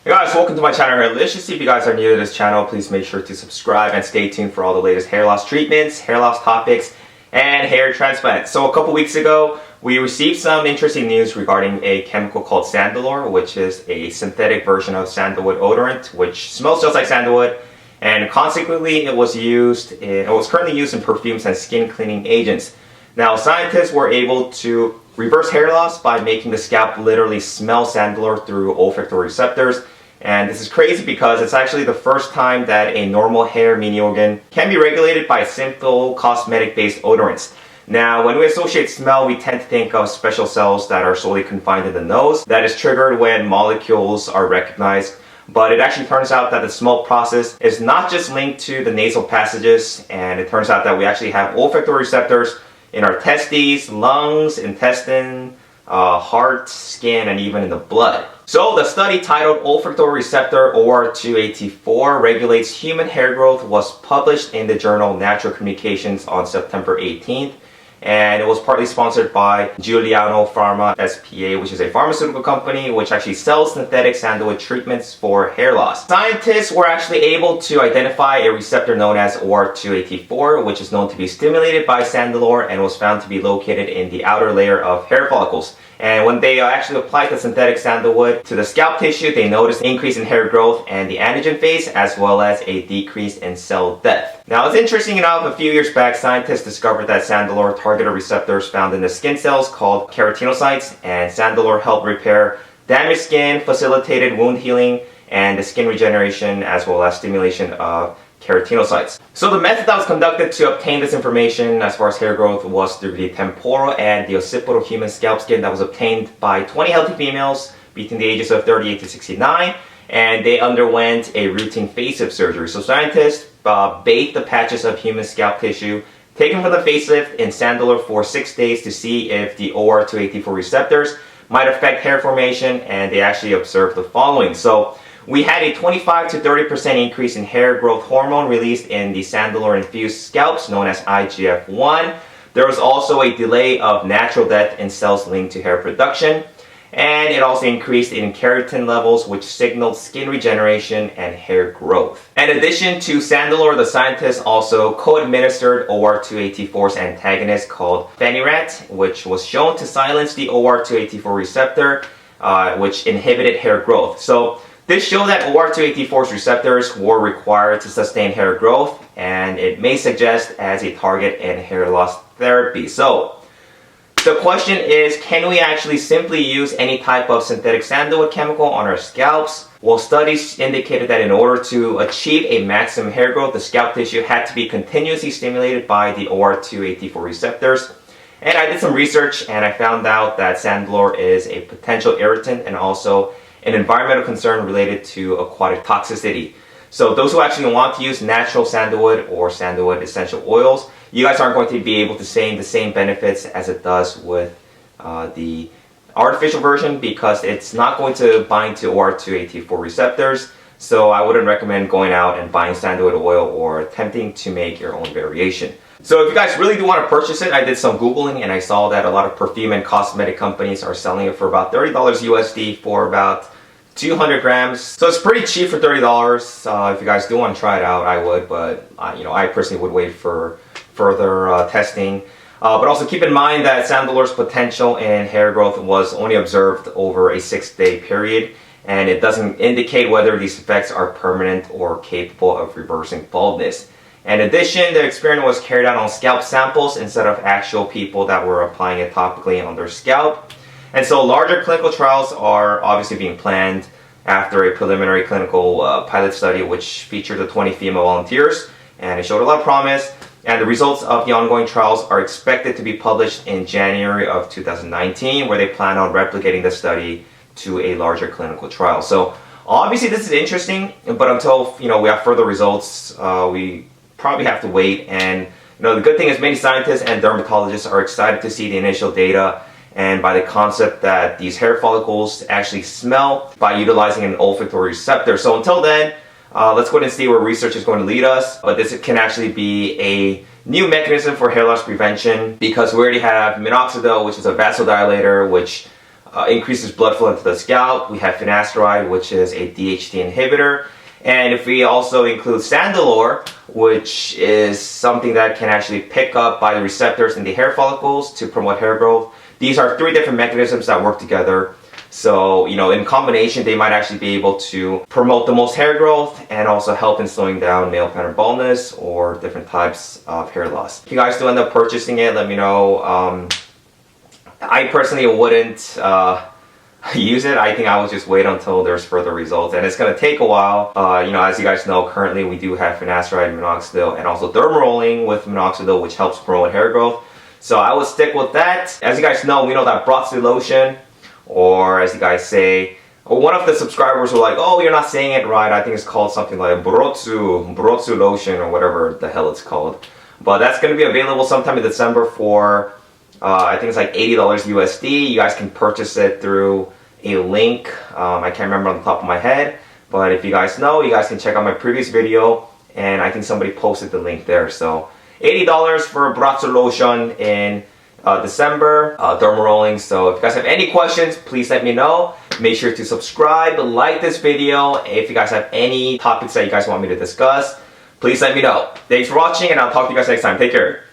Hey guys, welcome to my channel HAIRLICIOUSLY. If you guys are new to this channel, please make sure to subscribe and stay tuned for all the latest hair loss treatments, hair loss topics, and hair transplants. So a couple weeks ago, we received some interesting news regarding a chemical called Sandalore, which is a synthetic version of sandalwood odorant, which smells just like sandalwood. And consequently, it was currently used in perfumes and skin cleaning agents. Now, scientists were able to reverse hair loss by making the scalp literally smell Sandalore through olfactory receptors. And this is crazy because it's actually the first time that a normal hair mini organ can be regulated by simple cosmetic-based odorants. Now, when we associate smell, we tend to think of special cells that are solely confined in the nose. That is triggered when molecules are recognized. But it actually turns out that the smell process is not just linked to the nasal passages, and it turns out that we actually have olfactory receptors in our testes, lungs, intestine, heart, skin, and even in the blood. So the study titled Olfactory Receptor OR284 Regulates Human Hair Growth was published in the journal Natural Communications on September 18th. And it was partly sponsored by Giuliano Pharma SPA, which is a pharmaceutical company which actually sells synthetic sandalwood treatments for hair loss. Scientists were actually able to identify a receptor known as OR284, which is known to be stimulated by Sandalore and was found to be located in the outer layer of hair follicles. And when they actually applied the synthetic sandalwood to the scalp tissue, they noticed an increase in hair growth and the anagen phase, as well as a decrease in cell death. Now, it's interesting enough, a few years back, scientists discovered that Sandalore targeted receptors found in the skin cells called keratinocytes, and Sandalore helped repair damaged skin, facilitated wound healing, and the skin regeneration, as well as stimulation of keratinocytes. So the method that was conducted to obtain this information as far as hair growth was through the temporal and the occipital human scalp skin that was obtained by 20 healthy females between the ages of 38 to 69, and they underwent a routine facelift surgery. So scientists bathed the patches of human scalp tissue taken from the facelift in Sandalore for 6 days to see if the OR284 receptors might affect hair formation, and they actually observed the following. So we had a 25 to 30% increase in hair growth hormone released in the Sandalore infused scalps known as IGF-1. There was also a delay of natural death in cells linked to hair production. And it also increased in keratin levels, which signaled skin regeneration and hair growth. In addition to Sandalore, the scientists also co-administered OR284's antagonist called Finasteride, which was shown to silence the OR284 receptor, which inhibited hair growth. So this showed that OR284's receptors were required to sustain hair growth, and it may suggest as a target in hair loss therapy. So the question is, can we actually simply use any type of synthetic sandalwood chemical on our scalps? Well, studies indicated that in order to achieve a maximum hair growth, the scalp tissue had to be continuously stimulated by the OR284 receptors. And I did some research and I found out that Sandalore is a potential irritant and also an environmental concern related to aquatic toxicity. So those who actually want to use natural sandalwood or sandalwood essential oils, you guys aren't going to be able to see the same benefits as it does with the artificial version, because it's not going to bind to OR284 receptors. So I wouldn't recommend going out and buying sandalwood oil or attempting to make your own variation. So if you guys really do want to purchase it, I did some Googling and I saw that a lot of perfume and cosmetic companies are selling it for about $30 USD for about 200 grams. So it's pretty cheap for $30. If you guys do want to try it out, I would, but I personally would wait for further testing. But also keep in mind that Sandalore's potential in hair growth was only observed over a 6-day period, and it doesn't indicate whether these effects are permanent or capable of reversing baldness. In addition, the experiment was carried out on scalp samples instead of actual people that were applying it topically on their scalp. And so larger clinical trials are obviously being planned after a preliminary clinical pilot study which featured the 20 female volunteers, and it showed a lot of promise. And the results of the ongoing trials are expected to be published in January of 2019, where they plan on replicating the study to a larger clinical trial. So obviously this is interesting, but until we have further results, we probably have to wait. And the good thing is many scientists and dermatologists are excited to see the initial data and by the concept that these hair follicles actually smell by utilizing an olfactory receptor. So until then, let's go ahead and see where research is going to lead us. But this can actually be a new mechanism for hair loss prevention, because we already have Minoxidil, which is a vasodilator, which increases blood flow into the scalp. We have Finasteride, which is a DHT inhibitor. And if we also include Sandalore, which is something that can actually pick up by the receptors in the hair follicles to promote hair growth. These are 3 different mechanisms that work together. So, in combination, they might actually be able to promote the most hair growth and also help in slowing down male pattern baldness or different types of hair loss. If you guys do end up purchasing it, let me know. I personally wouldn't use it. I think I would just wait until there's further results, and it's going to take a while. As you guys know, currently we do have Finasteride, Minoxidil, and also derma rolling with Minoxidil, which helps promote hair growth. So I would stick with that. As you guys know, we know that Brotzu lotion, or as you guys say, one of the subscribers were like, "Oh, you're not saying it right. I think it's called something like Brotzu lotion," or whatever the hell it's called. But that's going to be available sometime in December for I think it's like $80 USD. You guys can purchase it through a link. I can't remember on the top of my head, but if you guys know, you guys can check out my previous video, and I think somebody posted the link there. So $80 for a Brotzu lotion in December, derma rolling. So if you guys have any questions, please let me know. Make sure to subscribe, like this video. If you guys have any topics that you guys want me to discuss, please let me know. Thanks for watching, and I'll talk to you guys next time. Take care.